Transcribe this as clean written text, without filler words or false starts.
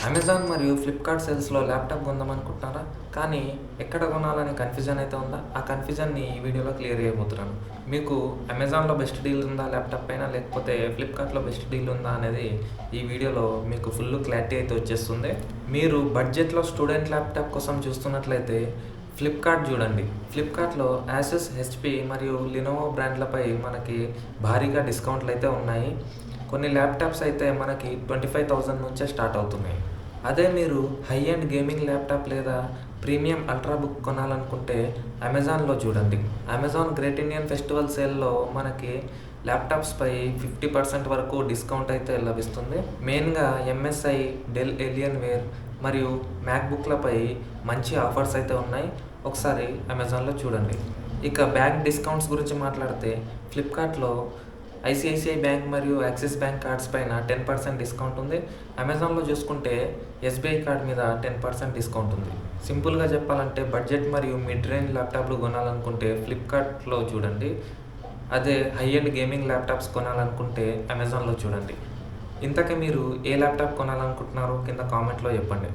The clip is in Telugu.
అమెజాన్ మరియు ఫ్లిప్‌కార్ట్ సేల్స్‌లో ల్యాప్‌టాప్ కొందామనుకుంటున్నారా? కానీ ఎక్కడ కొనాలని కన్‌ఫ్యూజన్ అయితే ఉందా? ఆ కన్‌ఫ్యూజన్‌ని ఈ వీడియోలో క్లియర్ చేయబోతున్నాను. మీకు అమెజాన్‌లో బెస్ట్ డీల్ ఉందా ల్యాప్‌టాప్ పైన? లేకపోతే ఫ్లిప్‌కార్ట్‌లో బెస్ట్ డీల్ ఉందా అనేది ఈ వీడియోలో మీకు ఫుల్ క్లారిటీ అయితే వచ్చేస్తుంది. మీరు బడ్జెట్‌లో స్టూడెంట్ ల్యాప్‌టాప్ కోసం చూస్తున్నట్లయితే ఫ్లిప్‌కార్ట్ చూడండి. ఫ్లిప్‌కార్ట్‌లో యాసస్, హెచ్‌పీ మరియు లినోవో బ్రాండ్లపై మనకి భారీగా డిస్కౌంట్లు అయితే ఉన్నాయి. కొన్ని ల్యాప్‌టాప్స్ అయితే మనకి 25,000 నుంచే స్టార్ట్ అవుతున్నాయి. అదే మీరు హై ఎండ్ గేమింగ్ ల్యాప్‌టాప్ లేదా ప్రీమియం అల్ట్రా బుక్ కొనాలనుకుంటే అమెజాన్‌లో చూడండి. అమెజాన్ గ్రేట్ ఇండియన్ ఫెస్టివల్ సేల్‌లో మనకి ల్యాప్‌టాప్స్‌పై 50% వరకు డిస్కౌంట్ అయితే లభిస్తుంది. మెయిన్‌గా ఎంఎస్ఐ, డెల్ ఎలియన్వేర్ మరియు మ్యాక్‌బుక్‌లపై మంచి ఆఫర్స్ అయితే ఉన్నాయి. ఒకసారి అమెజాన్‌లో చూడండి. ఇక బ్యాంక్ డిస్కౌంట్స్ గురించి మాట్లాడితే ఫ్లిప్‌కార్ట్‌లో ఐసిఐసిఐ బ్యాంక్ మరియు యాక్సిస్ బ్యాంక్ కార్డ్స్ పైన 10% డిస్కౌంట్ ఉంది. అమెజాన్‌లో చూసుకుంటే ఎస్బీఐ కార్డ్ మీద 10% డిస్కౌంట్ ఉంది. సింపుల్‌గా చెప్పాలంటే బడ్జెట్ మరియు మిడ్ రేంజ్ ల్యాప్‌టాప్‌లు కొనాలనుకుంటే ఫ్లిప్‌కార్ట్‌లో చూడండి. అదే హై ఎండ్ గేమింగ్ ల్యాప్‌టాప్స్ కొనాలనుకుంటే అమెజాన్‌లో చూడండి. ఇంతకీ మీరు ఏ ల్యాప్‌టాప్ కొనాలనుకుంటున్నారో కింద కామెంట్‌లో చెప్పండి.